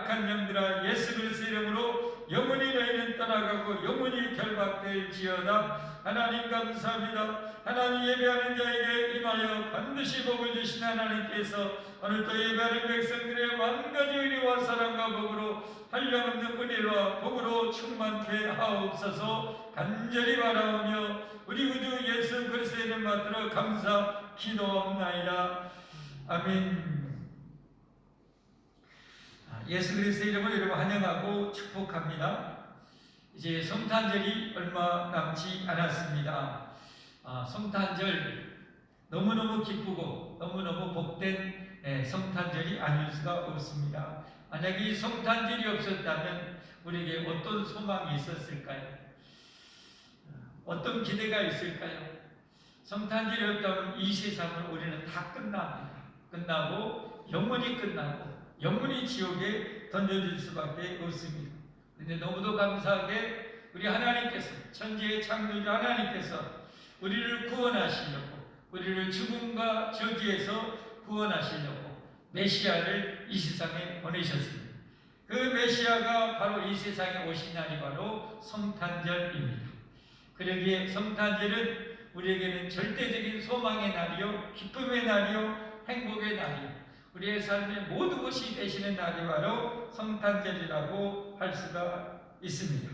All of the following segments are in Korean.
악한 영들아 예수 그리스도 이름으로 영원히 너희는 떠나가고 영원히 결박될지어다. 하나님 감사합니다. 하나님 예배하는 자에게 임하여 반드시 복을 주신 하나님께서 오늘도 예배하는 백성들의 만가지 의리와 사랑과 복으로 한량없는 은혜와 복으로 충만케 하옵소서. 간절히 바라오며 우리 구주 예수 그리스도의 이름 받들어 감사 기도옵나이다. 아멘. 예수 그리스도의 이름으로 여러분 환영하고 축복합니다. 이제 성탄절이 얼마 남지 않았습니다. 성탄절 너무너무 기쁘고 너무너무 복된 성탄절이 아닐 수가 없습니다. 만약 이 성탄절이 없었다면 우리에게 어떤 소망이 있었을까요? 어떤 기대가 있을까요? 성탄절이 없다면 이 세상을 우리는 다 끝납니다. 끝나고 영원히 끝나고 영원히 지옥에 던져질 수밖에 없습니다. 그런데 너무도 감사하게 우리 하나님께서, 천지의 창조주 하나님께서 우리를 구원하시려고, 우리를 죽음과 저주에서 구원하시려고 메시아를 이 세상에 보내셨습니다. 그 메시아가 바로 이 세상에 오신 날이 바로 성탄절입니다. 그러기에 성탄절은 우리에게는 절대적인 소망의 날이요, 기쁨의 날이요, 행복의 날이요, 우리의 삶의 모든 것이 되시는 날이 바로 성탄절이라고 할 수가 있습니다.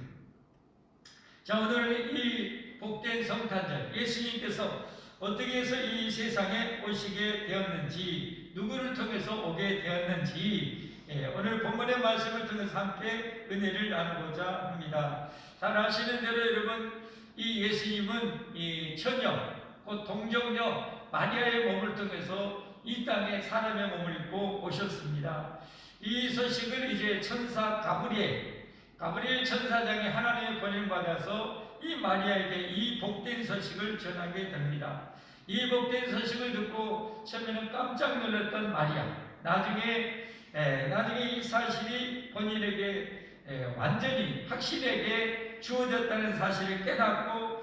자, 오늘 이 복된 성탄절, 예수님께서 어떻게 해서 이 세상에 오시게 되었는지, 누구를 통해서 오게 되었는지, 오늘 본문의 말씀을 통해서 함께 은혜를 나누고자 합니다. 잘 아시는 대로 여러분, 이 예수님은 이 처녀, 곧 동정녀 마리아의 몸을 통해서 이 땅에 사람의 몸을 입고 오셨습니다. 이 소식을 이제 천사 가브리엘 천사장이 하나님의 보냄을 받아서 이 마리아에게 이 복된 소식을 전하게 됩니다. 이 복된 소식을 듣고 처음에는 깜짝 놀랐던 마리아, 나중에 이 사실이 본인에게 완전히 확실하게 주어졌다는 사실을 깨닫고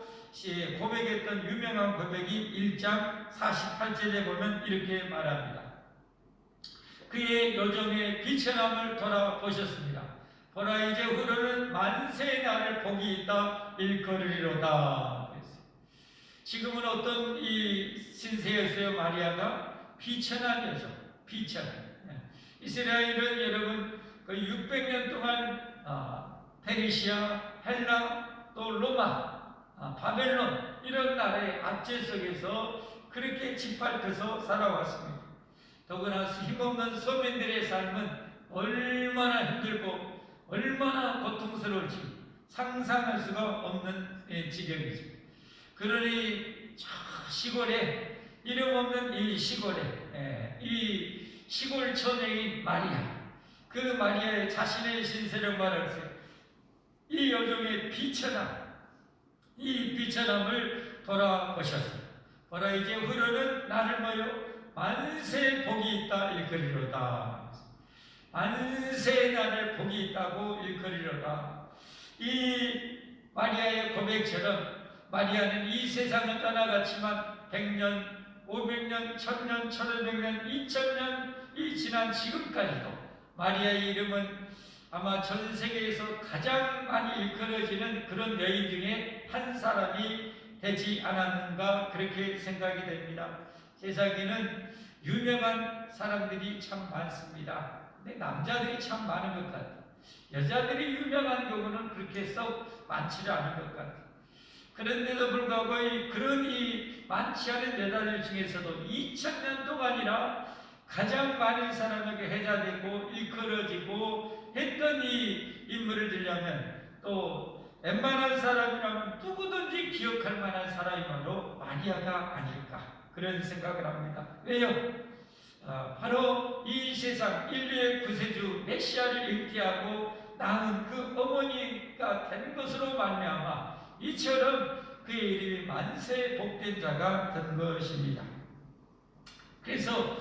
고백했던 유명한 고백이 1장 48절에 보면 이렇게 말합니다. 그의 여정의 비천함을 돌아보셨습니다. 보라, 이제 후로는 만세의 날을 복이 있다 일컬으리로다. 지금은 어떤 이 신세였어요? 마리아가 비천한 여정, 비천한. 이스라엘은 여러분 거의 600년 동안 페르시아, 헬라, 또 로마, 바벨론 이런 나라의 압제 속에서 그렇게 짓밟혀서 살아왔습니다. 더구나 힘없는 서민들의 삶은 얼마나 힘들고 얼마나 고통스러울지 상상할 수가 없는 지경이죠. 그러니 저 시골에, 이름 없는 이 시골에 이 시골 처녀인 마리아, 그 마리아의 자신의 신세를 말하세요. 이 여종의 비천함, 이 비천함을 돌아보셨습니다. 보라, 이제 후로는 나를 모여 만세 복이 있다 일컬이로다. 만세 나를 복이 있다고 일컬이로다. 이 마리아의 고백처럼 마리아는 이 세상을 떠나갔지만 100년, 500년, 1000년, 1500년, 2000년 이 지난 지금까지도 마리아의 이름은 아마 전 세계에서 가장 많이 일컬어지는 그런 여인 중에 한 사람이 되지 않았는가 그렇게 생각이 됩니다. 세상에는 유명한 사람들이 참 많습니다. 근데 남자들이 참 많은 것 같아요. 여자들이 유명한 경우는 그렇게 썩 많지는 않은 것 같아요. 그런데도 불구하고 그런 이 많지 않은 여자들 중에서도 2000년 동안이나 가장 많은 사람에게 회자되고 일컬어지고 했던 이 인물을 들려면 또 웬만한 사람이라면 누구든지 기억할 만한 사람이 바로 마리아가 아닐까 그런 생각을 합니다. 왜요? 바로 이 세상 인류의 구세주 메시아를 잉태하고 낳은 그 어머니가 된 것으로 말미암아 이처럼 그의 이름이 만세 복된 자가 된 것입니다. 그래서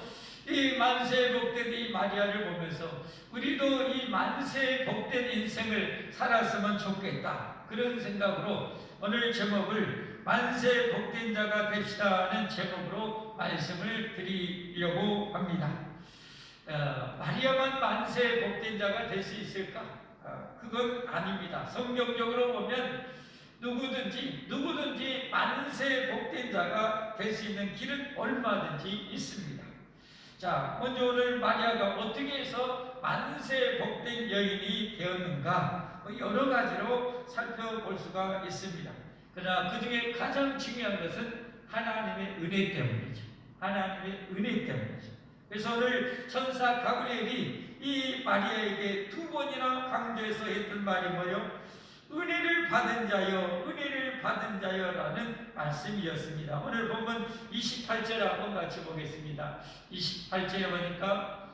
이 만세 복된 이 마리아를 보면서 우리도 이 만세 복된 인생을 살았으면 좋겠다 그런 생각으로 오늘 제목을 만세 복된 자가 됩시다 하는 제목으로 말씀을 드리려고 합니다. 마리아만 만세 복된 자가 될 수 있을까? 그건 아닙니다. 성경적으로 보면 누구든지 만세 복된 자가 될 수 있는 길은 얼마든지 있습니다. 자, 먼저 오늘 마리아가 어떻게 해서 만세 복된 여인이 되었는가? 여러 가지로 살펴볼 수가 있습니다. 그러나 그 중에 가장 중요한 것은 하나님의 은혜 때문이죠. 하나님의 은혜 때문이죠. 그래서 오늘 천사 가브리엘이 이 마리아에게 두 번이나 강조해서 했던 말이 뭐요? 은혜를 받은 자여, 은혜를 받은 자여라는 말씀이었습니다. 오늘 본문 28절 한번 같이 보겠습니다. 28절에 보니까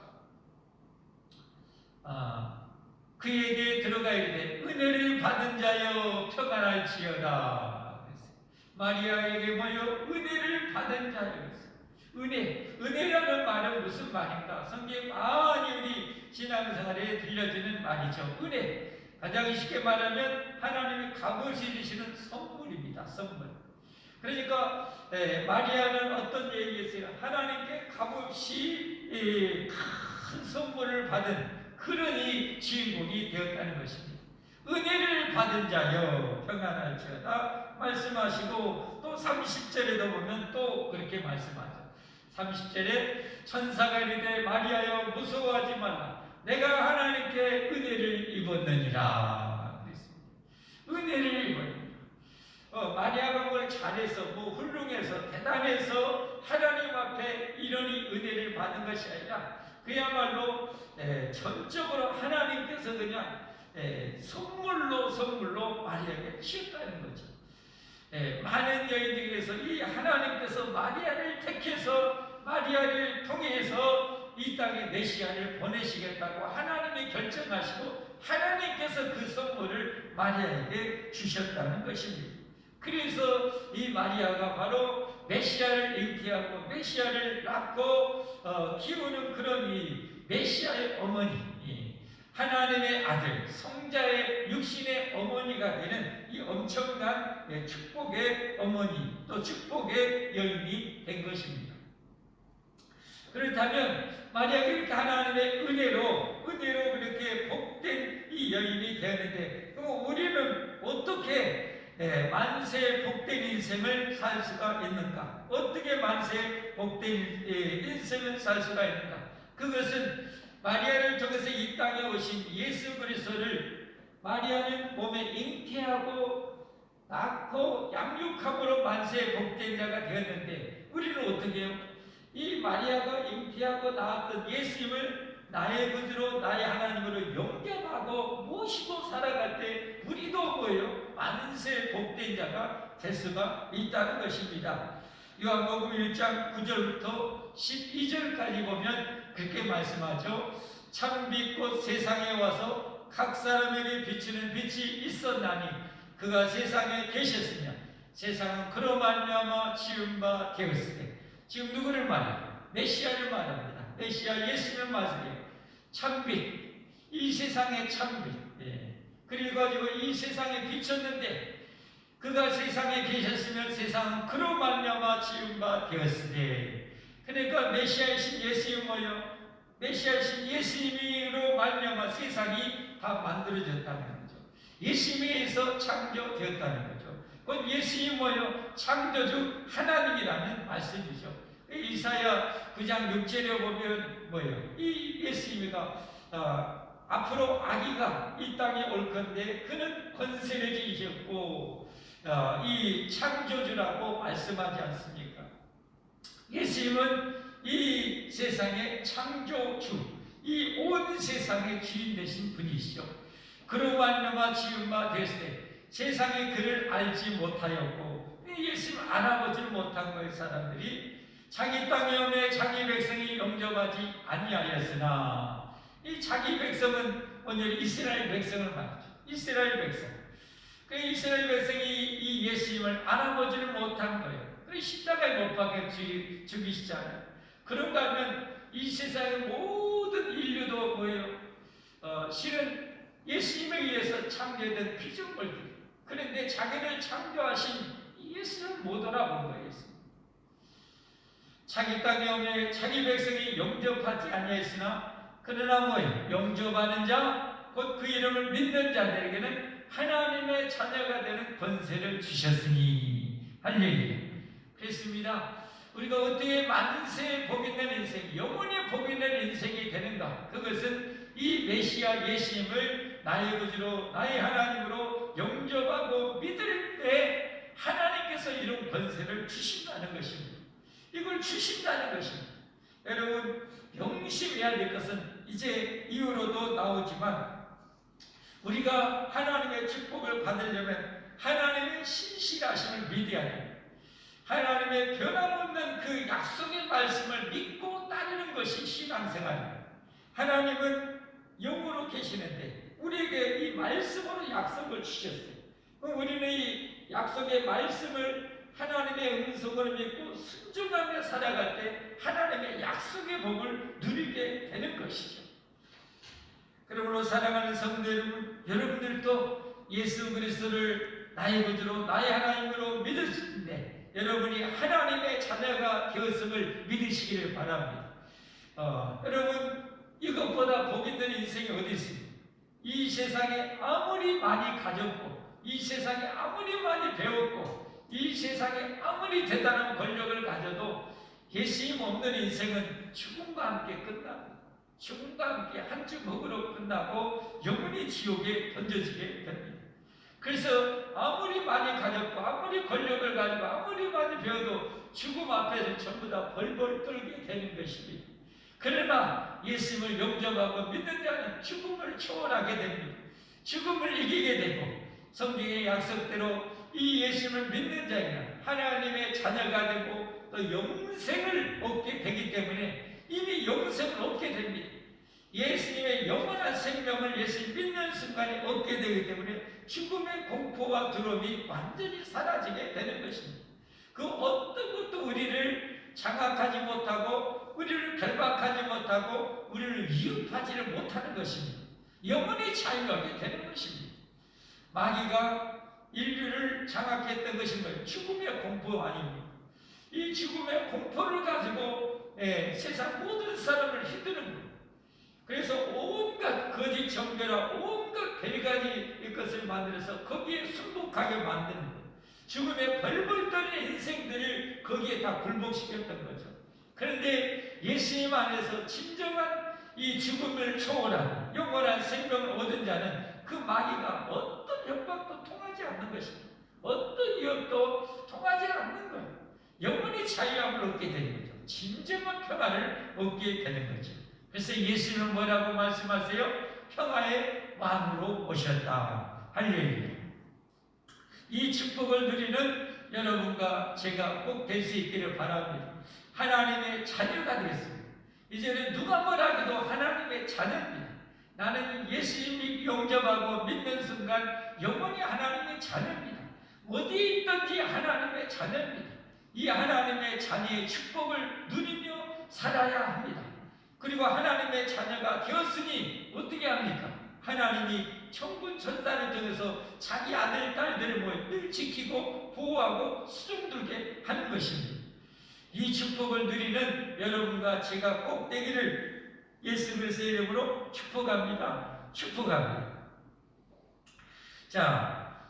그에게 들어가 이르되 은혜를 받은 자여 평안할지어다. 마리아에게 뭐요? 은혜를 받은 자여. 은혜라는 말은 무슨 말인가? 성경에 많이 우리 신앙생활에 들려지는 말이죠. 은혜. 가장 쉽게 말하면 하나님이 값없이 주시는 선물입니다. 선물. 그러니까 마리아는 어떤 얘기였어요? 하나님께 값없이 큰 선물을 받은 그런 이 주인공이 되었다는 것입니다. 은혜를 받은 자여 평안할지어다 말씀하시고, 또 30절에도 보면 또 그렇게 말씀하죠. 30절에 천사가 이르되 마리아여 무서워하지 말라 내가 하나님께 은혜를 입었느니라 그랬습니다. 은혜를 입었느니라. 마리아가 뭘 잘해서 훌륭해서 대단해서 하나님 앞에 이러니 은혜를 받은 것이 아니라 그야말로 전적으로 하나님께서 그냥 선물로 마리아에게 주셨다는 거죠. 많은 여인들 중에서 이 하나님께서 마리아를 택해서 마리아를 통해서 이 땅에 메시아를 보내시겠다고 하나님이 결정하시고 하나님께서 그 선물을 마리아에게 주셨다는 것입니다. 그래서 이 마리아가 바로 메시아를 잉태하고 메시아를 낳고 키우는 그런 이 메시아의 어머니, 하나님의 아들, 성자의 육신의 어머니가 되는 이 엄청난 축복의 어머니, 또 축복의 여인이 된 것입니다. 그렇다면 마리아가 이렇게 하나님의 은혜로 그렇게 복된 이 여인이 되었는데, 그럼 우리는 어떻게 만세 복된 인생을 살 수가 있는가? 어떻게 만세 복된 인생을 살 수가 있는가? 그것은 마리아를 통해서 이 땅에 오신 예수 그리스도를 마리아는 몸에 잉태하고 낳고 양육함으로 만세 복된 자가 되었는데, 우리는 어떻게 해요? 이 마리아가 잉태하고 낳았던 예수님을 나의 구주로 나의 하나님으로 영접하고 모시고 살아갈 때 우리도 뭐예요? 만세 복된 자가 될 수가 있다는 것입니다. 요한복음 1장 9절부터 12절까지 보면 그렇게 말씀하죠. 참 빛 곧 세상에 와서 각 사람에게 비추는 빛이 있었나니 그가 세상에 계셨으며 세상은 그로 말미암아 지은 바 되었으되. 지금 누구를 말해요? 메시아를 말합니다. 메시아 예수를 말해요. 참빛, 이 세상의 참빛. 그리고 가지고 이 세상에 비쳤는데 그가 세상에 계셨으면 세상은 그로 말미암아 지은 바 되었으되. 그러니까 메시아이신 예수님이 뭐요? 메시아이신 예수님으로 말미암아 세상이 다 만들어졌다는 거죠. 예수님에서 창조되었다는 거죠. 곧 예수님이 뭐요? 창조주 하나님이라는 말씀이죠. 이사야 9장 6절에 보면 뭐요? 이 예수님이가 앞으로 아기가 이 땅에 올 건데 그는 권세를 지니셨고 이 창조주라고 말씀하지 않습니까? 예수님은 이 세상의 창조주, 이 온 세상의 주인 되신 분이시죠. 그로 말미암아 지은 바 되었을 때 세상에 그를 알지 못하였고 예수님을 알아보지 못한 거예요. 사람들이 자기 땅에 오매 자기 백성이 영접하지 아니하였으나, 이 자기 백성은 오늘 이스라엘 백성을 말하죠. 이스라엘 백성. 그 이스라엘 백성이 이 예수님을 알아보지를 못한 거예요. 그 십자가에 못 박혀 죽이시잖아요. 그런가 하면 이 세상의 모든 인류도 뭐예요? 실은 예수님에 의해서 창조된 피조물들. 그런데 자기를 창조하신 예수를 못 알아본 거예요. 자기 땅에 오매 자기 백성이 영접하지 아니하였으나 그러나 뭐예요? 영접하는 자 곧 그 이름을 믿는 자들에게는 하나님의 자녀가 되는 권세를 주셨으니 할렐루야. 그렇습니다. 우리가 어떻게 만세 복 있는 인생, 영원히 복 있는 인생이 되는가? 그것은 이 메시아 예수님을 나의 구주로 나의 하나님으로 영접하고 믿을 때 하나님께서 이런 권세를 주신다는 것입니다. 이걸 주신다는 것입니다. 여러분 명심해야 될 것은 이제 이후로도 나오지만 우리가 하나님의 축복을 받으려면 하나님의 신실하심을 믿어야 됩니다. 하나님의 변함없는 그 약속의 말씀을 믿고 따르는 것이 신앙생활입니다. 하나님은 영으로 계시는데 우리에게 이 말씀으로 약속을 주셨어요. 우리는 이 약속의 말씀을 하나님의 음성을 믿고 순종하며 살아갈 때 하나님의 약속의 복을 누리게 되는 것이죠. 그러므로 사랑하는 성도 여러분, 여러분들도 예수 그리스도를 나의 구주로 나의 하나님으로 믿으시는데 여러분이 하나님의 자녀가 되었음을 믿으시기를 바랍니다. 여러분 이것보다 복 있는 인생이 어디 있습니까? 이 세상에 아무리 많이 가졌고 이 세상에 아무리 많이 배웠고 이 세상에 아무리 대단한 권력을 가져도 예수님 없는 인생은 죽음과 함께 끝납니다. 죽음과 함께 한 주먹으로 끝나고 영원히 지옥에 던져지게 됩니다. 그래서 아무리 많이 가졌고 아무리 권력을 가지고 아무리 많이 배워도 죽음 앞에서 전부 다 벌벌 떨게 되는 것입니다. 그러나 예수님을 영접하고 믿는 자는 죽음을 초월하게 됩니다. 죽음을 이기게 되고 성경의 약속대로 이 예수님을 믿는 자에게는 하나님의 자녀가 되고 또 영생을 얻게 되기 때문에 이미 영생을 얻게 됩니다. 예수님의 영원한 생명을 예수님 믿는 순간에 얻게 되기 때문에 죽음의 공포와 두려움이 완전히 사라지게 되는 것입니다. 그 어떤 것도 우리를 장악하지 못하고 우리를 결박하지 못하고 우리를 위협하지를 못하는 것입니다. 영원히 자유하게 되는 것입니다. 마귀가 인류를 장악했던 것이 뭐예요? 죽음의 공포 아닙니까? 이 죽음의 공포를 가지고 세상 모든 사람을 휘두르는 거예요. 그래서 온갖 거짓 정죄라 온갖 별가지 것을 만들어서 거기에 순복하게 만드는 거예요. 죽음의 벌벌 떠는 인생들을 거기에 다 굴복시켰던 거죠. 그런데 예수님 안에서 진정한 이 죽음을 초월하고 영원한 생명을 얻은 자는 그 마귀가 어떤 협박도 통하지 않는 것입니다. 어떤 위협도 통하지 않는 거예요. 영원히 자유함을 얻게 되는 거죠. 진정한 평안을 얻게 되는 거죠. 그래서 예수님은 뭐라고 말씀하세요? 평화의 왕으로 오셨다. 할렐루야. 이 축복을 누리는 여러분과 제가 꼭 될 수 있기를 바랍니다. 하나님의 자녀가 되겠습니다. 이제는 누가 뭐라고도 하나님의 자녀입니다. 나는 예수님이 영접하고 믿는 순간 영원히 하나님의 자녀입니다. 어디에 있든지 하나님의 자녀입니다. 이 하나님의 자녀의 축복을 누리며 살아야 합니다. 그리고 하나님의 자녀가 되었으니 어떻게 합니까? 하나님이 천군 천사를 통해서 자기 아들, 딸들을 늘 지키고 보호하고 수종들게 하는 것입니다. 이 축복을 누리는 여러분과 제가 꼭 되기를 예수 그리스도의 이름으로 축복합니다. 축복합니다. 자,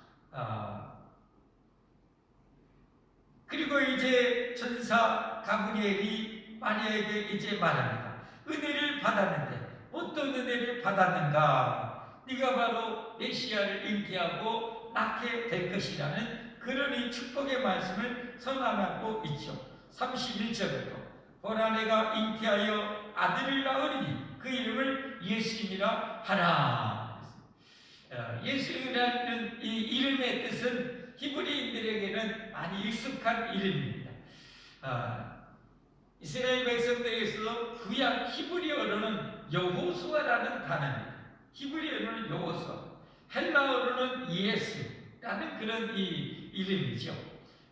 그리고 이제 전사 가브리엘이 마리아에게 이제 말합니다. 은혜를 받았는데 어떤 은혜를 받았는가? 네가 바로 메시아를 잉태하고 낳게 될 것이라는 그런 이 축복의 말씀을 선언하고 있죠. 31절부터 보라 내가 잉태하여 아들을 낳으리니 그 이름을 예수님이라 하라. 예수라는 이 이름의 뜻은 히브리인들에게는 많이 익숙한 이름입니다. 이스라엘 백성들에게서 구약 히브리어로는 여호수아라는 단어입니다. 히브리어로는 여호수아, 헬라어로는 예수라는 그런 이 이름이죠.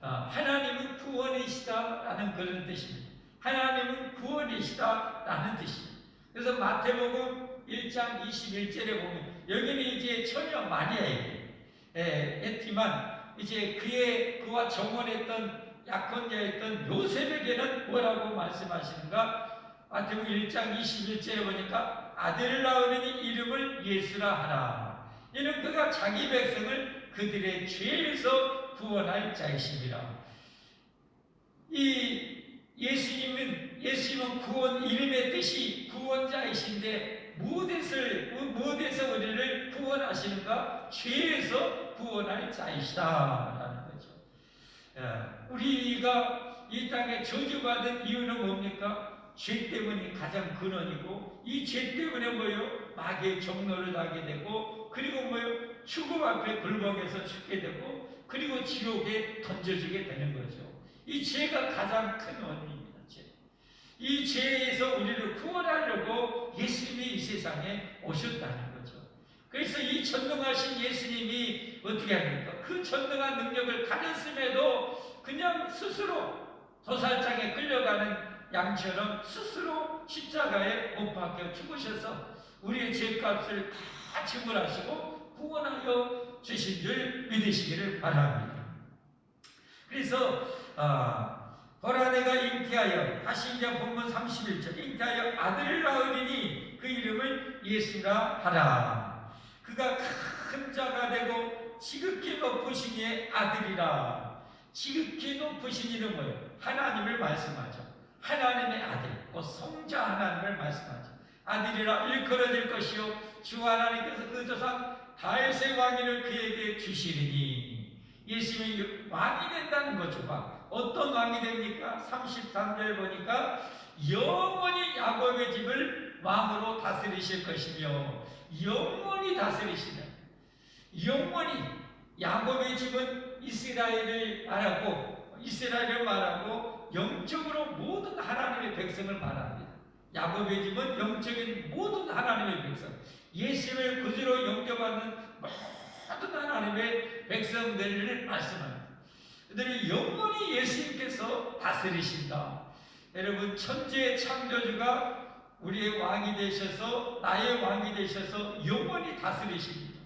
하나님은 구원이시다라는 그런 뜻입니다. 하나님은 구원이시다라는 뜻입니다. 그래서 마태복음 1장 21절에 보면 여기는 이제 처녀 마리아에게 했지만 이제 그와 정원했던 약혼자였던 요셉에게는 뭐라고 말씀하시는가? 마태복음 1장 21절에 보니까 아들을 낳으니 이름을 예수라 하라. 이는 그가 자기 백성을 그들의 죄에서 구원할 자이심이라. 이 예수님은 구원, 이름의 뜻이 구원자이신데 무엇에서 우리를 구원하시는가? 죄에서 구원할 자이시다라는 거죠. 우리가 이 땅에 저주받은 이유는 뭡니까? 죄 때문이 가장 근원이고, 이 죄 때문에 뭐요? 마귀의 종노를 하게 되고, 그리고 뭐요? 죽음 앞에 굴복해서 죽게 되고, 그리고 지옥에 던져지게 되는 거죠. 이 죄가 가장 큰 원인입니다. 이 죄에서 우리를 구원하려고 예수님이 이 세상에 오셨다는 거죠. 그래서 이 전능하신 예수님이 어떻게 합니까? 그 전능한 능력을 가졌음에도 그냥 스스로 도살장에 끌려가는 양처럼 스스로 십자가에 못 박혀 죽으셔서 우리의 죄값을 다 지불하시고 구원하여 주신 줄 믿으시기를 바랍니다. 그래서 보라 내가 잉태하여, 다시 이제 본문 31절, 잉태하여 아들을 낳으리니 그 이름을 예수라 하라. 그가 큰 자가 되고 지극히 높으신 이의 아들이라. 지극히 높으신 이는 뭐예요? 하나님을 말씀하죠. 하나님의 아들, 곧 성자 하나님을 말씀하죠. 아들이라 일컬어질 것이요 주 하나님께서 그 조상 다윗의 왕위를 그에게 주시리니. 예수님이 왕이 된다는 거죠. 어떤 왕이 됩니까? 33절 보니까 영원히 야곱의 집을 왕으로 다스리실 것이며, 영원히 다스리시는, 영원히 야곱의 집은 이스라엘을 말하고 영적으로 모든 하나님의 백성을 말합니다. 야곱의 집은 영적인 모든 하나님의 백성, 예수님을 구주로 영접하는 모든 하나님의 백성들을 말씀합니다. 그들이 영원히 예수님께서 다스리신다. 여러분, 천지의 창조주가 우리의 왕이 되셔서, 나의 왕이 되셔서 영원히 다스리십니다.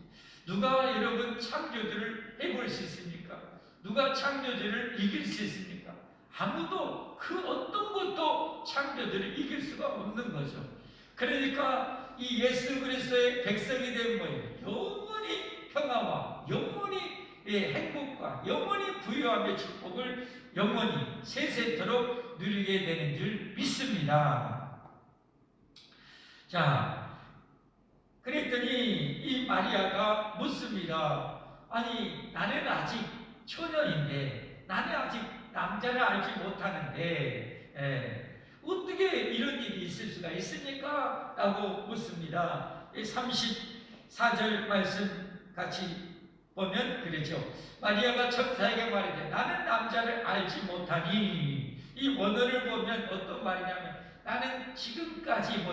누가 여러분 창조주를 해볼 수 있습니까? 누가 창조주를 이길 수 있습니까? 아무도, 그 어떤 것도 창조주를 이길 수가 없는 거죠. 그러니까 이 예수 그리스도의 백성이 된 거예요. 영원히 평화와 영원히 행복과 영원히 부유함의 축복을 영원히 세세토록 누리게 되는 줄 믿습니다. 자, 그랬더니 이 마리아가 묻습니다. 아니, 나는 아직 처녀인데, 나는 아직 남자를 알지 못하는데 어떻게 이런 일이 있을 수가 있습니까? 라고 묻습니다. 34절 말씀 같이 보면 그렇죠. 마리아가 천사에게 말하되 나는 남자를 알지 못하니. 이 원어를 보면 어떤 말이냐면, 나는 지금까지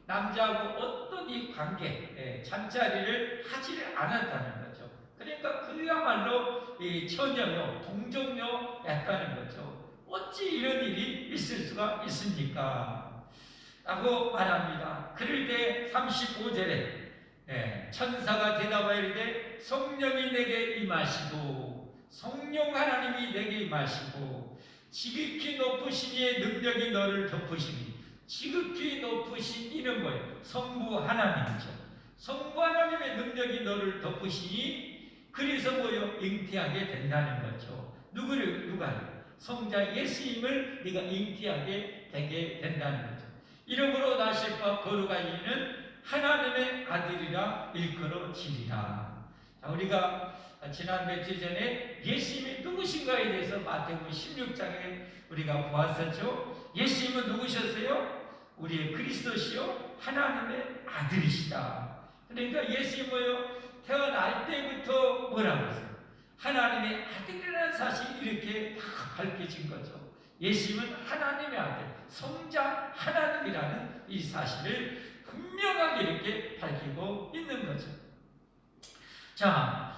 남자하고 어떤 이 관계, 잠자리를 하지를 않았다는 거죠. 그러니까 그야말로 처녀요, 동정녀였다는 거죠. 어찌 이런 일이 있을 수가 있습니까? 라고 말합니다. 그럴 때 35절에 천사가 대답하여 이르되 성령이 내게 임하시고, 성령 하나님이 내게 임하시고, 지극히 높으신 이의 능력이 너를 덮으시니. 지극히 높으신 이는 뭐예요? 성부 하나님이죠. 성부 하나님의 능력이 너를 덮으시니, 그래서 잉태하게 된다는 거죠. 누가요? 성자 예수님을 네가 잉태하게 되게 된다는 거죠. 이름으로 나실 바 거룩한 이는 하나님의 아들이라 일컬어지리라. 우리가 지난 며칠 전에 예수님이 누구신가에 대해서 마태복음 16장에 우리가 보았었죠. 예수님은 누구셨어요? 우리의 그리스도시요 하나님의 아들이시다. 그러니까 예수님은 태어날 때부터 뭐라고 했어요? 하나님의 아들이라는 사실이 이렇게 다 밝혀진 거죠. 예수님은 하나님의 아들, 성자 하나님이라는 이 사실을 분명하게 이렇게 밝히고 있는 거죠. 자,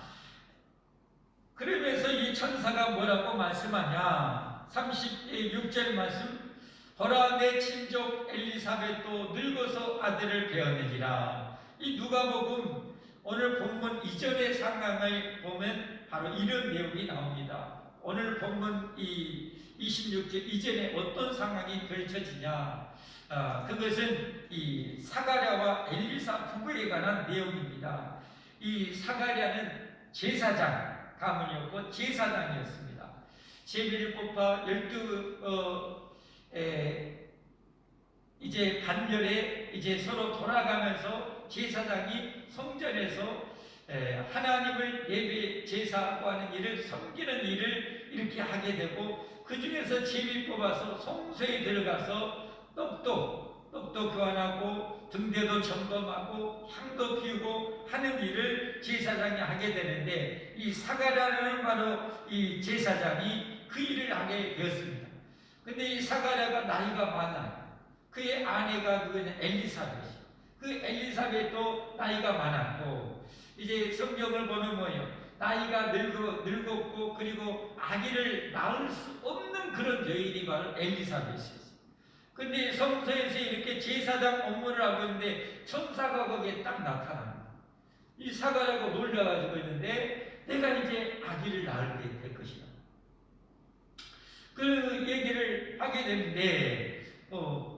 그러면서 이 천사가 뭐라고 말씀하냐? 36절 말씀, 보라 내 친족 엘리사벳도 늙어서 아들을 베어내리라. 이 누가복음 오늘 본문 이전의 상황을 보면 바로 이런 내용이 나옵니다. 오늘 본문 이 26절 이전에 어떤 상황이 펼쳐지냐? 그것은 이 사가랴와 엘리사 부부에 관한 내용입니다. 이 사가랴는 제사장 가문이었고 제사장이었습니다. 제비를 뽑아 12 이제 반열에 이제 서로 돌아가면서 제사장이 성전에서 하나님을 예배 제사하고 하는 일을 섬기는 일을 이렇게 하게 되고, 그 중에서 제비 뽑아서 성소에 들어가서 떡도 교환하고 등대도 점검하고 향도 피우고 하는 일을 제사장이 하게 되는데, 이 사가랴는 바로 이 제사장이 그 일을 하게 되었습니다. 근데 이 사가랴가 나이가 많아요. 그의 아내가 누구냐? 엘리사벳이. 그 엘리사벳도 나이가 많았고, 이제 성경을 보면 뭐예요? 나이가 늙었고 그리고 아기를 낳을 수 없는 그런 여인이 바로 엘리사벳이었어요. 근데 성소에서 이렇게 제사장 업무를 하고 있는데 천사가 거기에 딱 나타납니다. 이 사가랴가 놀라가지고 있는데 내가 이제 아기를 낳을 때 될 것이다. 그 얘기를 하게 되는데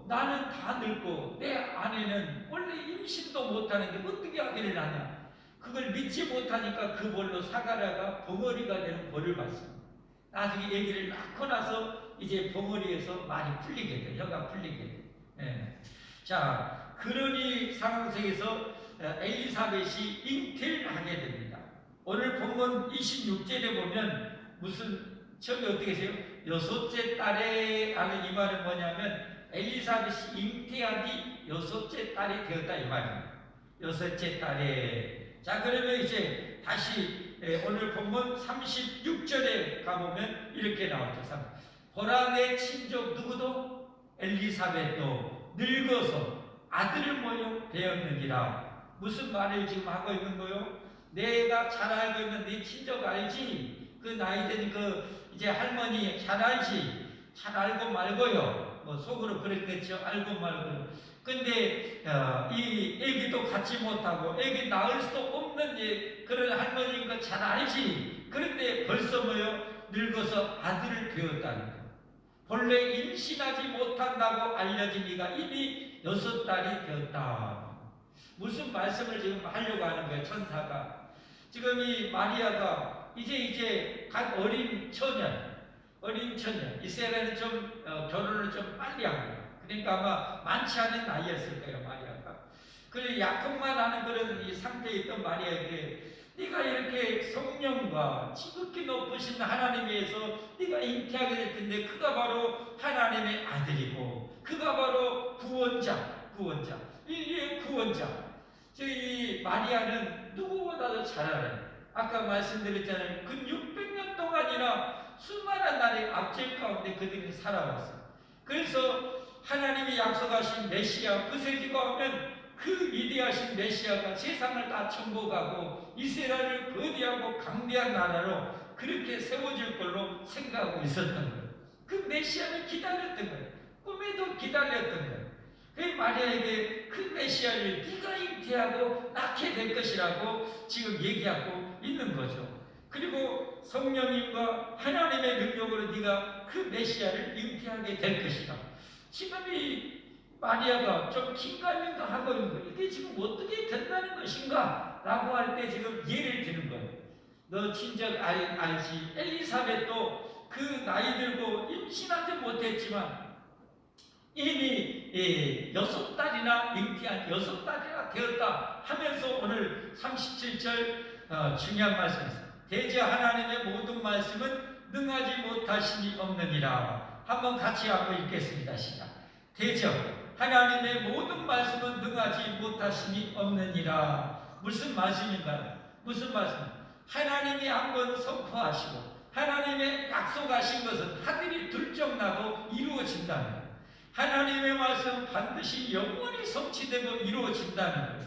나는 다 늙고 내 아내는 원래 임신도 못하는데 어떻게 아기를 낳냐? 그걸 믿지 못하니까 그 벌로 사가랴가 벙어리가 되는 벌을 받습니다. 나중에 얘기를 낳고 나서 이제 벙어리에서 말이 풀리게 돼, 혀가 풀리게 돼. 자, 그러니 상황 속에서 엘리사벳이 잉태를 하게 됩니다. 오늘 본문 26절에 보면 무슨 처음에 어떻게 하세요? 여섯째 딸에 하는 이 말은 뭐냐면 엘리사벳이 잉태한 뒤 여섯째 딸이 되었다 이 말입니다. 여섯째 딸에. 자, 그러면 이제 다시 오늘 본문 36절에 가보면 이렇게 나오죠. 보라 내 친족 누구도 엘리사벳도 늙어서 아들을 모여 배었느니라. 무슨 말을 지금 하고 있는 거요? 내가 잘 알고 있는 네 친족 알지? 그 나이 든 그 이제 할머니 잘 알지? 잘 알고 말고요. 뭐 속으로 그랬겠죠. 알고 말고요. 근데 이 애기도 갖지 못하고 애기 낳을 수 없는 그런 할머니인 거 잘 알지? 그런데 벌써 뭐요? 늙어서 아들을 배웠다는 거예요. 본래 임신하지 못한다고 알려진 이가 이미 6달이 되었다. 무슨 말씀을 지금 하려고 하는 거예요, 천사가? 지금 이 마리아가 이제 갓 어린 처녀, 이스라엘은 좀 결혼을 좀 빨리 하고, 그러니까 아마 많지 않은 나이였을 거예요, 마리아가. 그래 약혼만 하는 그런 이 상태에 있던 마리아에게 네가 이렇게 성령과 지극히 높으신 하나님에서 네가 잉태하게 될 텐데 그가 바로 하나님의 아들이고 그가 바로 구원자. 이 구원자. 이 마리아는 누구보다도 잘 알아요. 아까 말씀드렸잖아요. 그 600년 동안이나 수많은 날의 압제 가운데 그들이 살아왔어요. 그래서 하나님이 약속하신 메시아 구세주가 오면 그 위대하신 메시아가 세상을 다 정복하고 이스라엘을 거대하고 강대한 나라로 그렇게 세워질 걸로 생각하고 있었던 거예요. 그 메시아를 기다렸던 거예요. 꿈에도 기다렸던 거예요. 그 마리아에게 그 메시아를 네가 잉태하고 낳게 될 것이라고 지금 얘기하고 있는 거죠. 그리고 성령님과 하나님의 능력으로 네가 그 메시아를 잉태하게 될 것이다. 지금 이 마리아가 좀 긴가민가 하고 있는 거예요. 이게 지금 어떻게 된다는 것인가? 라고 할 때 지금 예를 드는 거예요. 너 친척 알지? 엘리사벳도 그 나이 들고 임신하지 못했지만 이미 6달이나 잉태한 6달이나 되었다 하면서 오늘 37절 중요한 말씀이었어요. 대저 하나님의 모든 말씀은 능하지 못하심이 없느니라. 한번 같이 한번 읽겠습니다. 시작. 대저 하나님의 모든 말씀은 능하지 못하심이 없느니라. 무슨 말씀인가요? 무슨 말씀? 하나님이 한번 선포하시고 하나님의 약속하신 것은 하늘이 들쩍나고 이루어진다는 거예요. 하나님의 말씀 반드시 영원히 성취되고 이루어진다는 거예요.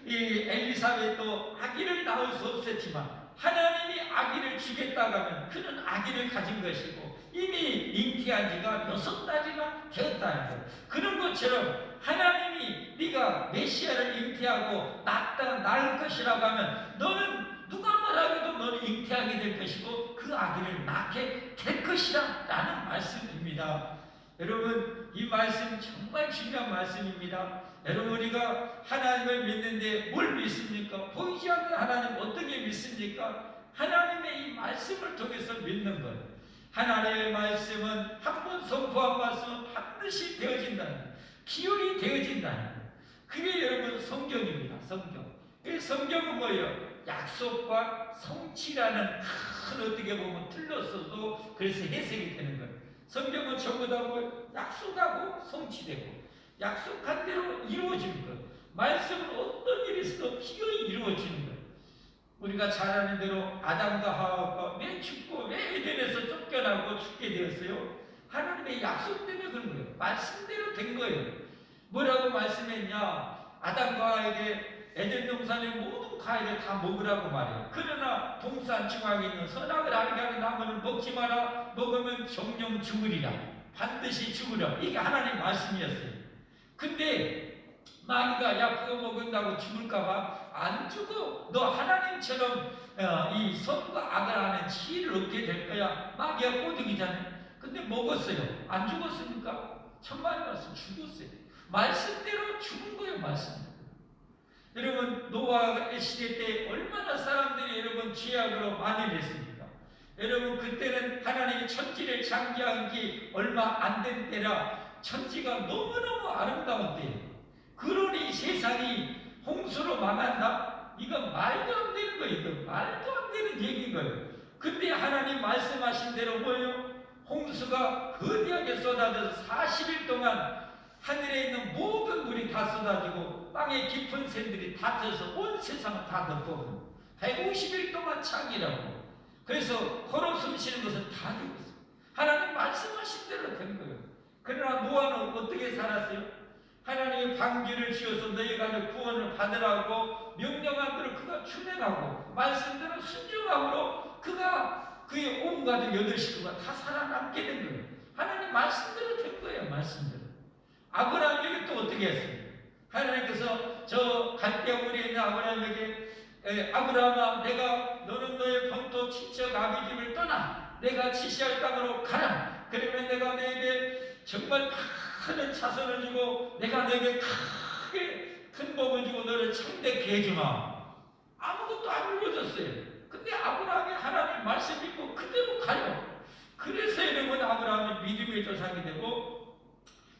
이 엘리사벳도 아기를 낳을 수 없었지만 하나님이 아기를 주겠다고 하면 그는 아기를 가진 것이고 이미 잉태한 지가 6달이나 되었다는 거예요. 그런 것처럼 하나님이 네가 메시아를 잉태하고 낳을 것이라고 하면 너는 누가 뭐라고 해도 너는 잉태하게 될 것이고 그 아기를 낳게 될 것이라 라는 말씀입니다. 여러분, 이 말씀 정말 중요한 말씀입니다. 여러분, 우리가 하나님을 믿는데 뭘 믿습니까? 보이지 않는 하나님 어떻게 믿습니까? 하나님의 이 말씀을 통해서 믿는 거예요. 하나님의 말씀은 한 번 선포한 말씀은 반드시 되어진다는, 기울이 되어진다는, 그게 여러분 성경입니다. 성경. 이 성경은 뭐예요? 약속과 성취라는 큰, 어떻게 보면 틀렸어도 그래서 해석이 되는 거예요. 성경은 전부 다 뭐 약속하고 성취되고 약속한 대로 이루어지는 거예요. 말씀은 어떤 일이 있어도 기어이 이루어지는 거예요. 우리가 잘 아는 대로 아담과 하와가 왜 죽고 왜 에덴에서 쫓겨나고 죽게 되었어요? 하나님의 약속 때문에 그런 거예요. 말씀대로 된 거예요. 뭐라고 말씀했냐? 아담과 하와에게 에덴 동산의 모든 과일을 다 먹으라고 말해요. 그러나 동산 중앙에 있는 선악을 알게 하는 나무는 먹지 마라. 먹으면 정령 죽으리라. 반드시 죽으라. 이게 하나님의 말씀이었어요. 근데 마귀가 야 그거 먹은다고 죽을까봐 안 죽어. 너 하나님처럼 이 선과 악을 아는 지혜를 얻게 될 거야. 마귀가 꼬드기잖아요. 근데 먹었어요. 안 죽었습니까? 천만의 말씀 죽었어요. 말씀대로 죽은 거예요. 말씀. 여러분, 노아의 시대 때 얼마나 사람들이 여러분 죄악으로 많이 됐습니까? 여러분, 그때는 하나님이 천지를 창조한 지 얼마 안 된 때라 천지가 너무너무 아름다운 때예요. 그러니 세상이 홍수로 망한다? 이건 말도 안 되는 거예요. 이거 말도 안 되는 얘기인 거예요. 근데 하나님 말씀하신 대로 뭐예요? 홍수가 거대하게 쏟아져서 40일 동안 하늘에 있는 모든 물이 다 쏟아지고 땅의 깊은 샘들이 다 져서 온 세상을 다 덮어버려. 150일 동안 창이라고. 그래서 걸어 숨쉬는 것은 다 죽었어요. 하나님 말씀하신 대로 된 거예요. 그러나 노아는 어떻게 살았어요? 하나님의 방주를 지어서 너희가 구원을 받으라고 명령한 대로 그가 준행하고 말씀대로 순종함으로 그가 그의 온 가족 8식구가 다 살아남게 된 거예요. 하나님 말씀대로 된 거예요. 말씀대로. 아브라함에게 또 어떻게 했어요? 하나님께서 저 갈대아굴에 있는 아브라함에게 아브라함아, 너는 너의 본토 친척 아비 집을 떠나 내가 지시할 땅으로 가라. 그러면 내가 너에게 정말 큰 자손을 주고 내가 너에게 크게 큰 복을 주고 너를 창대케 해주마. 아무것도 안 이루어졌어요. 근데 아브라함이 하나님 말씀 믿고 그대로 가요. 그래서 여러분, 아브라함은 믿음의 조상이 되고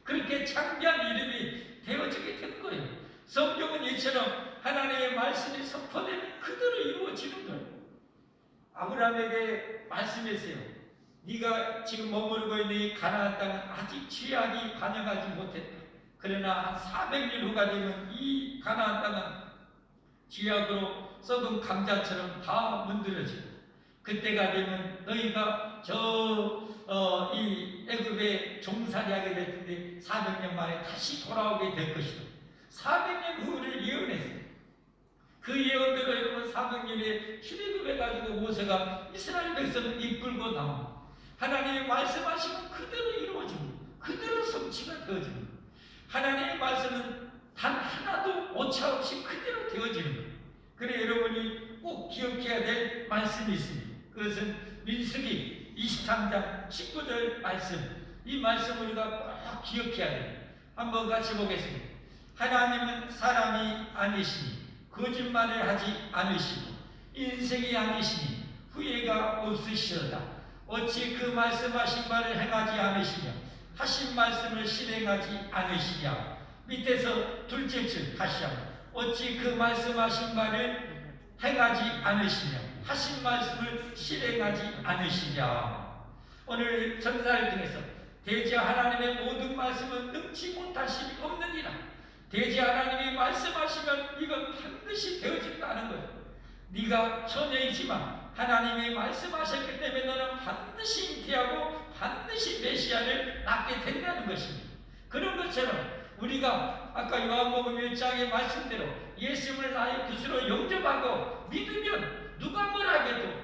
그렇게 창대한 이름이 되어지게 된 거예요. 성경은 이처럼 하나님의 말씀이 선포되면 그대로 이루어지는 거예요. 아브라함에게 말씀했어요. 네가 지금 머무르고 있는 이 가나안 땅은 아직 죄악이 반영하지 못했다. 그러나 한 400년 후가 되면 이 가나안 땅은 죄악으로 썩은 감자처럼 다 문드러지고 그때가 되면 너희가 이 애굽에 종살이하게 될 텐데 400년 만에 다시 돌아오게 될 것이다. 400년 후를 예언했어요. 그 예언대로 여러분 400년에 출애굽해가지고 모세가 이스라엘 백성을 이끌고 나옵니다. 하나님의 말씀하시면 그대로 이루어집니다. 그대로 성취가 되어집니다. 하나님의 말씀은 단 하나도 오차 없이 그대로 되어지는 거예요. 그래 여러분이 꼭 기억해야 될 말씀이 있습니다. 그것은 민수기 23장 19절 말씀. 이 말씀 우리가 꼭 기억해야 돼요. 한번 같이 보겠습니다. 하나님은 사람이 아니시니 거짓말을 하지 않으시고 인생이 아니시니 후회가 없으시도다. 어찌 그 말씀하신 바를 행하지 않으시며 하신 말씀을 실행하지 않으시냐. 밑에서 둘째 줄 다시 한번. 어찌 그 말씀하신 바를 행하지 않으시며 하신 말씀을 실행하지 않으시냐. 오늘 전사를 통해서 대지 하나님의 모든 말씀은 능치 못하심이 없느니라. 대지 하나님이 말씀하시면 이건 반드시 되어진다는 거예요. 네가 처녀이지만 하나님이 말씀하셨기 때문에 너는 반드시 잉태하고 반드시 메시아를 낳게 된다는 것입니다. 그런 것처럼 우리가 아까 요한복음 1장의 말씀대로 예수님을 나의 구주로 영접하고 믿으면 누가 뭐라 해도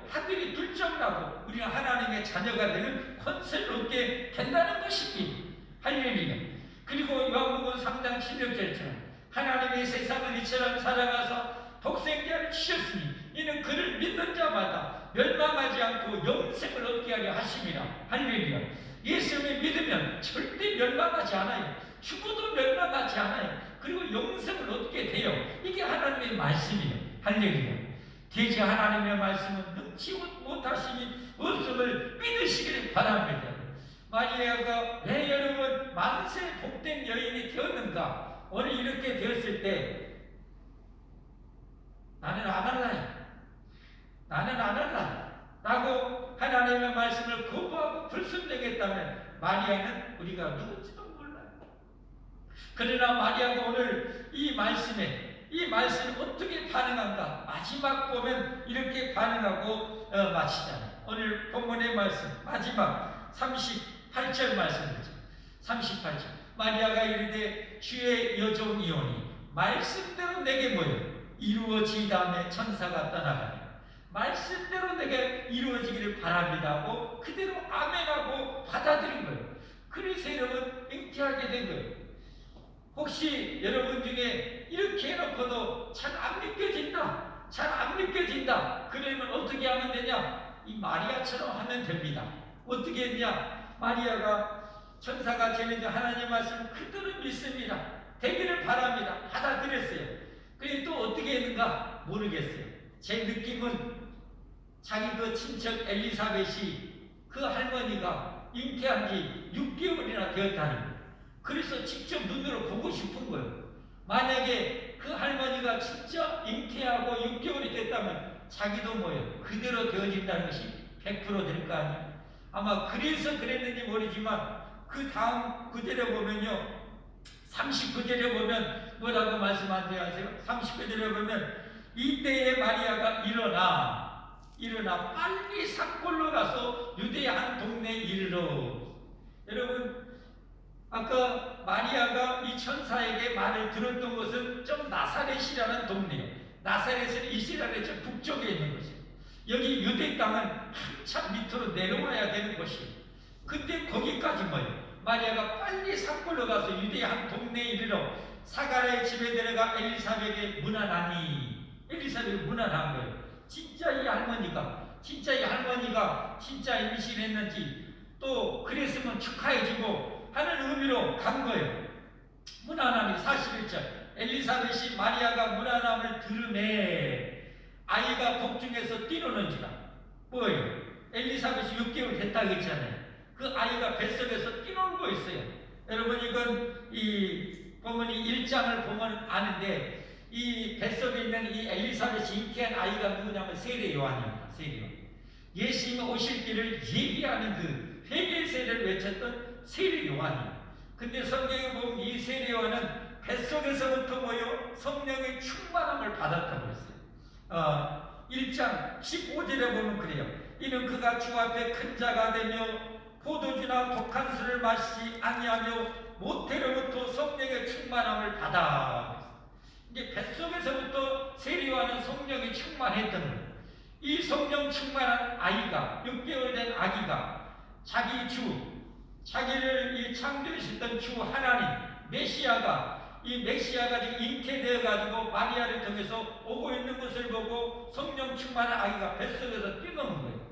하늘이 둘쩍나고 우리가 하나님의 자녀가 되는 권세를 얻게 된다는 것입니다. 할렐루야. 그리고 요한복음 3장 16절처럼 하나님의 세상을 이처럼 사랑하사 독생자를 주셨으니 이는 그를 믿는 자마다 멸망하지 않고 영생을 얻게 하려 하심이라. 할렐루야. 예수님을 믿으면 절대 멸망하지 않아요. 죽어도 멸망하지 않아요. 그리고 영생을 얻게 돼요. 이게 하나님의 말씀이에요. 할렐루야. 대체 하나님의 말씀은 능치 못하시니 없음을 믿으시기를 바랍니다. 마리아가 왜 여러분 만세 복된 여인이 되었는가? 오늘 이렇게 되었을 때 나는 안 할라, 나는 안 할라 라고 하나님의 말씀을 거부하고 불순종했다면 마리아는 우리가 누군지도 몰라요. 그러나 마리아가 오늘 이 말씀에 어떻게 반응한가? 마지막 보면 이렇게 반응하고 마치잖아요. 오늘 본문의 말씀 마지막 38절 말씀이죠. 38절 마리아가 이르되 주의 여종이오니 말씀대로 내게 뭐요? 이루어지다음에 천사가 떠나가니 말씀대로 내게 이루어지기를 바랍니다 하고 그대로 아멘하고 받아들인 거예요. 그래서 여러분 잉태하게 된 거예요. 혹시 여러분 중에 이렇게 해놓고도 잘 안 믿겨진다, 잘 안 믿겨진다, 그러면 어떻게 하면 되냐? 이 마리아처럼 하면 됩니다. 어떻게 했냐? 마리아가 천사가 전해준 하나님 말씀 그대로 믿습니다. 되기를 바랍니다. 받아들였어요. 그게 또 어떻게 했는가 모르겠어요. 제 느낌은 자기 그 친척 엘리사벳이 그 할머니가 잉태한 지 6개월이나 되었다는 거예요. 그래서 직접 눈으로 보고 싶은 거예요. 만약에 그 할머니가 진짜 잉태하고 6개월이 됐다면 자기도 뭐예요? 그대로 되어진다는 것이 100% 될 거 아니에요. 아마 그래서 그랬는지 모르지만 그 다음 구절에 보면요, 39절에 보면 뭐라고 말씀하는지 아세요? 39절에 보면 이때에 마리아가 일어나 빨리 산골로 가서 유대의 한 동네에 이르러. 여러분 아까 마리아가 이 천사에게 말을 들었던 것은 좀 나사렛이라는 동네예요. 나사렛은 이스라엘의 저 북쪽에 있는 것이에요. 여기 유대 땅은 한참 밑으로 내려와야 되는 것이에요. 근데 거기까지 뭐예요? 마리아가 빨리 산골로 가서 유대의 한 동네에 이르러 사가랴의 집에 들어가 엘리사벳에게 문안하니. 엘리사벳이 문안한 거예요. 진짜 이 할머니가 진짜 임신했는지 또 그랬으면 축하해주고 하는 의미로 간 거예요. 문안하니 41절 엘리사벳이 마리아가 문안함을 들으매 아이가 복중에서 뛰노는지라. 뭐예요? 엘리사벳이 6개월 됐다고 했잖아요. 그 아이가 뱃속에서 뛰놀고 있어요. 여러분 이건 이 본문이 1장을 보면 아는데 이 뱃속에 있는 이 엘리사벳이 잉태한 아이가 누구냐면 세례 요한입니다. 세례 요한. 예수님이 오실 길을 예비하는 그 회개 세례를 외쳤던 세례 요한이에요. 근데 성경에 보면 이 세례 요한은 뱃속에서부터 모여 성령의 충만함을 받았다고 했어요. 1장 15절에 보면 그래요. 이는 그가 주 앞에 큰 자가 되며 포도주나 독한 술을 마시지 아니하며 모태로부터 성령의 충만함을 받아. 이제 뱃속에서부터 세례요한은 성령이 충만했던 거예요. 이 성령 충만한 아이가 6개월 된 아기가 자기를 이 창조하셨던 주 하나님 메시아가 지금 잉태되어 가지고 마리아를 통해서 오고 있는 것을 보고 성령 충만한 아기가 뱃속에서 뛰노는 거예요.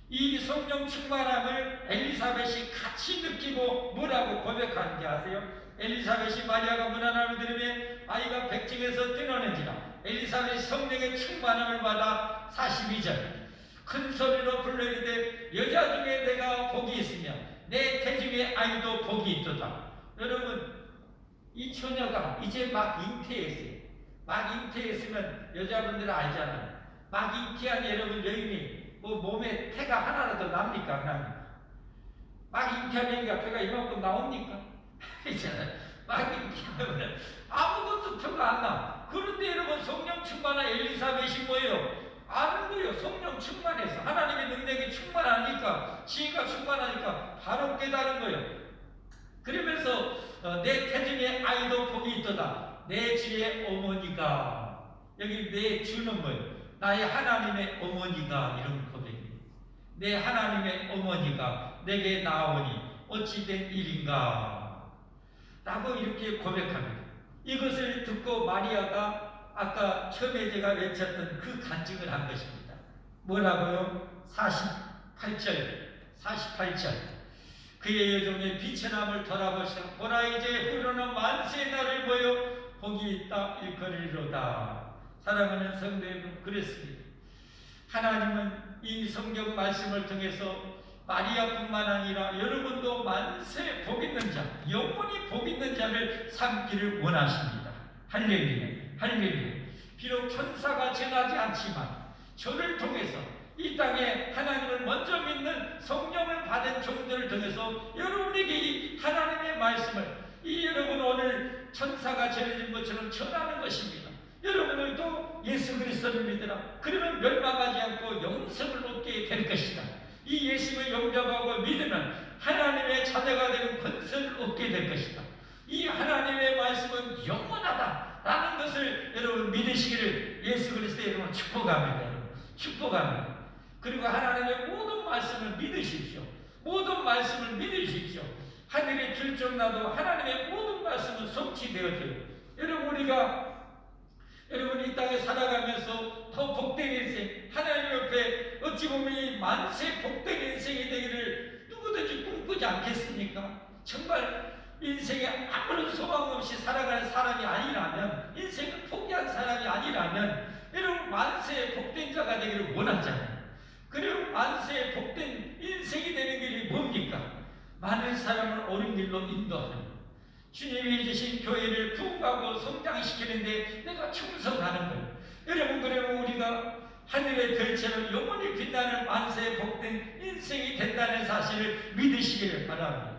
이 성령 충만함을 엘리사벳이 같이 느끼고 뭐라고 고백하는지 아세요? 엘리사벳이 마리아가 문안함을 들으며 아이가 백중에서 뛰노는지라. 엘리사벳이 성령의 충만함을 받아 42절 큰 소리로 불러 이르되 여자 중에 내가 복이 있으며 내 태중의 아이도 복이 있도다. 여러분 이 처녀가 이제 막 잉태했어요. 막 잉태했으면 여자분들은 알잖아요. 막 잉태한 여러분 여인이 뭐 몸에 태가 하나라도 납니까? 안 납니까? 막 잉태하니까 배가 이만큼 나옵니까? 있잖아요. 막 잉태하면 아무것도 표가 안 나. 그런데 여러분 성령 충만한 엘리사벳이 뭐예요? 아는 거예요. 성령 충만해서 하나님의 능력이 충만하니까 지혜가 충만하니까 바로 깨달은 거예요. 그러면서 내 태중에 아이도 복이 있도다. 내 주의 어머니가, 여기 내 주는 뭐예요? 나의 하나님의 어머니가, 이런 고백이에요. 내 하나님의 어머니가 내게 나오니 어찌된 일인가 라고 이렇게 고백합니다. 이것을 듣고 마리아가 아까 처음에 제가 외쳤던 그 간증을 한 것입니다. 뭐라고요? 48절. 그의 여종의 비천함을 돌아보시고 보라 이제 흐르는 만세의 날을 보여 복이 있다 일거리로다. 사랑하는 성도 여러분, 그랬습니다. 하나님은 이 성경 말씀을 통해서 마리아뿐만 아니라 여러분도 만세 복 있는 자, 영원히 복 있는 자를 삼기를 원하십니다. 할렐루야. 비록 천사가 전하지 않지만 저를 통해서 이 땅에 하나님을 먼저 믿는 성령을 받은 종들을 통해서 여러분에게 이 하나님의 말씀을 여러분 오늘 천사가 전해진 것처럼 전하는 것입니다. 여러분들도 예수 그리스도를 믿으라. 그러면 멸망하지 않고 영생을 얻게 될 것이다. 이 예수를 영접하고 믿으면 하나님의 자녀가 되는 권세를 얻게 될 것이다. 이 하나님의 말씀은 영원하다라는 것을 여러분 믿으시기를 예수 그리스도의 이름으로 축복합니다. 축복합니다. 그리고 하나님의 모든 말씀을 믿으십시오. 모든 말씀을 믿으십시오. 하늘이 들쭉나도 하나님의 모든 말씀은 성취되어져요. 여러분 이 땅에 살아가면서 더 복된 인생, 하나님 옆에 어찌 보면 이 만세 복된 인생이 되기를 누구든지 꿈꾸지 않겠습니까? 정말 인생에 아무런 소망 없이 살아가는 사람이 아니라면, 인생을 포기한 사람이 아니라면 여러분 만세 복된 자가 되기를 원하잖아요. 그리고 만세 복된 인생이 되는 길이 뭡니까? 많은 사람을 옳은 길로 인도하는 것. 주님이 주신 교회를 부흥하고 성장시키는데 내가 충성하는 거예요. 여러분, 그러면 우리가 하늘의 별처럼 영원히 빛나는 만세 복된 인생이 된다는 사실을 믿으시기를 바랍니다.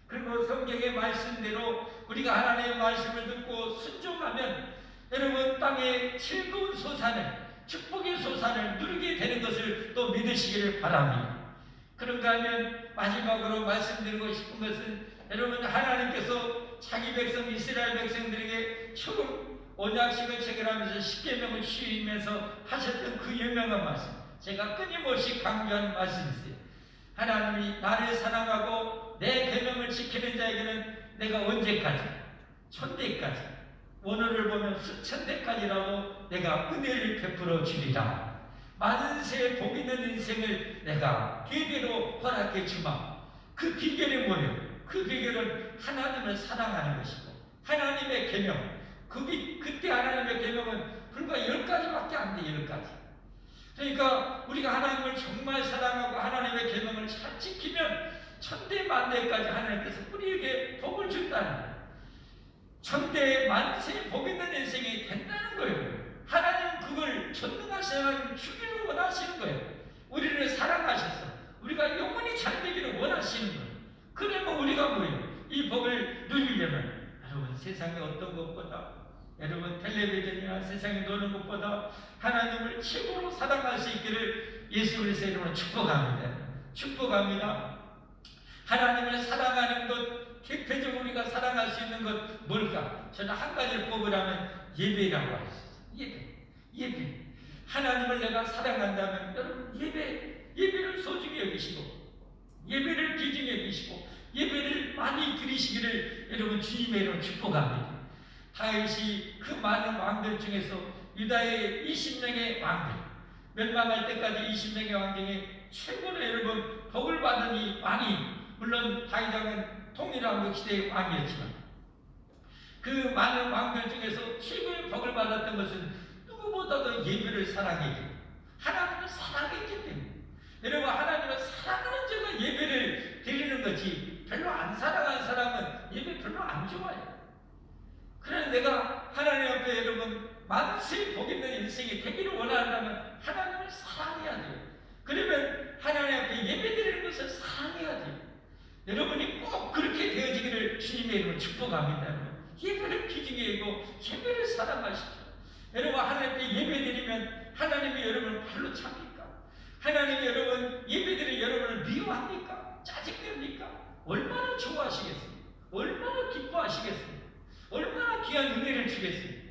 그리고 성경의 말씀대로 우리가 하나님의 말씀을 듣고 순종하면 여러분 땅의 즐거운 소산을, 축복의 소산을 누리게 되는 것을 또 믿으시기를 바랍니다. 그런가 하면 마지막으로 말씀드리고 싶은 것은 여러분 하나님께서 자기 백성 이스라엘 백성들에게 처음 언약식을 체결하면서 십계명을 시위면서 하셨던 그 유명한 말씀, 제가 끊임없이 강조하는 말씀이세요. 하나님이 나를 사랑하고 내 계명을 지키는 자에게는 내가 언제까지? 천대까지, 원어를 보면 수천대까지라도 내가 은혜를 베풀어 주리라. 만세 복 있는 인생을 내가 대대로 허락해 주마. 그 비결이 뭐예요? 그 비결은 하나님을 사랑하는 것이고 하나님의 계명, 그때 하나님의 계명은 불과 10가지밖에 안 돼. 10가지. 그러니까 우리가 하나님을 정말 사랑하고 하나님의 계명을 잘 지키면 천대 만대까지 하나님께서 우리에게 복을 준다는 거예요. 천대 만세 복 있는 인생이 된다는 거예요. 하나님은 그걸 전능하신 하나님 주기를 원하시는 거예요. 우리를 사랑하셔서 우리가 영원히 잘 되기를 원하시는 거예요. 그러면 우리가 뭐예요? 이 복을 누리려면 여러분 세상의 어떤 것보다, 여러분 텔레비전이나 세상에 노는 것보다 하나님을 최고로 사랑할 수 있기를 예수 그리스도의 이름으로 축복합니다. 축복합니다. 하나님을 사랑하는 것, 대표적으로 우리가 사랑할 수 있는 것 뭘까? 저는 한 가지를 뽑으라면 예배라고 할 수 있어요. 예배. 하나님을 내가 사랑한다면 여러분 예배를 소중히 여기시고 예배를 귀중히 여기시고 예배를 많이 드리시기를 여러분 주님의 이름으로 축복합니다. 다윗이 그 많은 왕들 중에서 유다의 20명의 왕들, 멸망할 때까지 20명의 왕 중에 최고로 여러분 복을 받은 이 왕이, 물론 다윗 왕은 통일왕국 시대의 왕이었지만 그 많은 왕들 중에서 최고의 복을 받았던 것은 누구보다도 예배를 사랑했기, 하나님을 사랑했기 때문에. 여러분 하나님을 사랑하는 자가 예배를 드리는 거지, 별로 안 사랑하는 사람은 예배 별로 안 좋아해요. 그래서 내가 하나님 앞에 여러분 만세 복 있는 인생이 되기를 원한다면 하나님을 사랑해야 돼요. 그러면 하나님 앞에 예배 드리는 것을 사랑해야 돼요. 여러분이 꼭 그렇게 되어지기를 주님의 이름으로 축복합니다. 예배를 귀중히 여기고 예배를 사랑하십시오. 여러분 하나님 앞에 예배 드리면 하나님이 여러분을 발로 찹니까? 하나님이 여러분 예배드린 여러분을 미워합니까? 짜증냅니까? 얼마나 좋아하시겠습니까? 얼마나 기뻐하시겠습니까? 얼마나 귀한 은혜를 주겠습니까?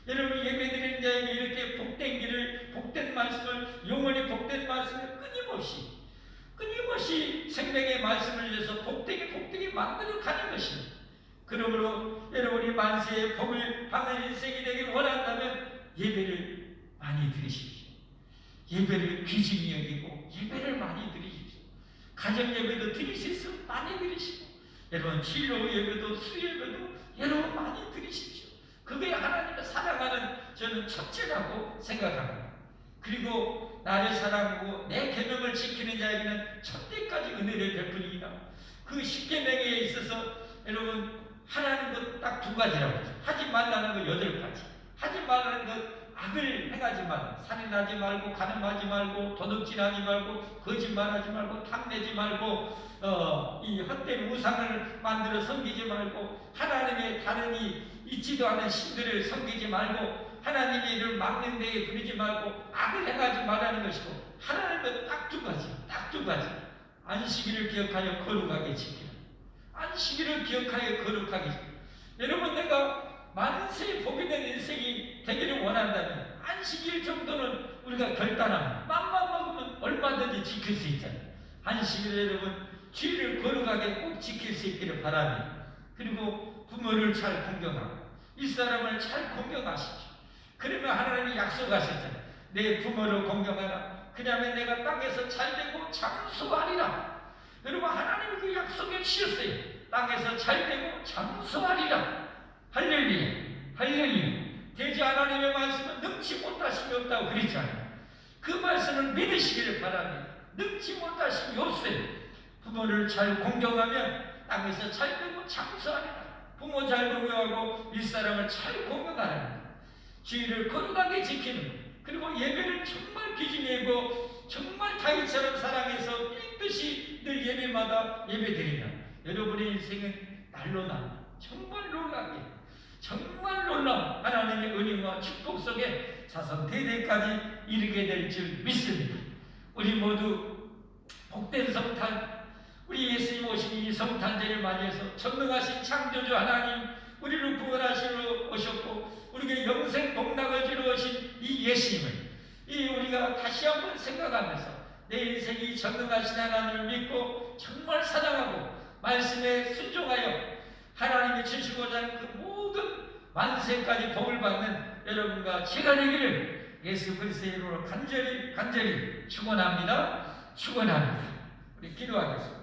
여러분 예배드리는 자에게 이렇게 복된 길을, 복된 말씀을, 영원히 복된 말씀을 끊임없이 생명의 말씀을 위해서 복되게 만들어 가는 것입니다. 그러므로 여러분이 만세의 복을 받는 인생이 되길 원한다면 예배를 많이 드리십시오. 예배를 귀중히 여기고 예배를 많이 드리십시오. 가정 예배도 드리실 수 많이 드리시고, 여러분 진로 예배도 수 예배도 여러분 많이 드리십시오. 그게 하나님을 사랑하는 저는 첫째라고 생각합니다. 그리고 나를 사랑하고 내 계명을 지키는 자에게는 천대까지 은혜를 베푸니이다. 그 십계명에 있어서 여러분 하라는 것 딱 두 가지라고 했죠. 하지 말라는 것 8가지. 하지 말라는 것 악을 행하지 말라. 살인하지 말고, 간음하지 말고, 도둑질하지 말고, 거짓말하지 말고, 탐내지 말고, 이 헛된 우상을 만들어 섬기지 말고, 하나님의 다른 있지도 않은 신들을 섬기지 말고, 하나님의 일을 막는 데에 부리지 말고, 악을 행하지 말라는 것이고, 하라는 것 딱 두 가지. 딱 두 가지. 안식일을 기억하여 거룩하게 지키라. 안식일을 기억하여 거룩하게 지키라. 여러분, 내가 만세 복이 된 인생이 되기를 원한다면 안식일 정도는 우리가 결단합니다. 맘만 먹으면 얼마든지 지킬 수 있잖아요. 안식일에 여러분 주일을 거룩하게 꼭 지킬 수 있기를 바랍니다. 그리고 부모를 잘 공경하고 윗사람을 잘 공경하십시오. 그러면 하나님이 약속하셨잖아요. 내 부모를 공경하라. 그러면 내가 땅에서 잘되고 장수하리라. 여러분 하나님이 그 약속에 주셨어요. 땅에서 잘되고 장수하리라. 할렐루야, 할렐루야. 대지 하나님의 말씀은 능치 못하심이 없다고 그랬잖아요. 그 말씀을 믿으시기를 바랍니다. 능치 못하심이 없어요. 부모를 잘 공경하면 땅에서 잘 되고 장수하리라. 부모 잘 공경하고 윗사람을 잘 공경하라. 주의를 거룩하게 지키는, 그리고 예배를 정말 귀중히 여기고 정말 다윗처럼 사랑해서 뜻이 늘 예배마다 예배드리면 여러분의 인생은 날로 납니다. 정말 놀랍게, 정말 놀라운 하나님의 은혜와 축복 속에 자손 대대까지 이르게 될 줄 믿습니다. 우리 모두 복된 성탄, 우리 예수님 오신 이 성탄절을 맞이해서 전능하신 창조주 하나님, 우리를 구원하시러 오셨고 우리에게 영생 복락을 주러 오신 이 예수님을 우리가 다시 한번 생각하면서 내 인생이 전능하신 하나님을 믿고 정말 사랑하고 말씀에 순종하여 하나님이 주시고자 하는 그 모든 만세까지 복을 받는 여러분과 제가 되기를 예수 그리스도의 이름으로 간절히 축원합니다. 축원합니다. 우리 기도하겠습니다.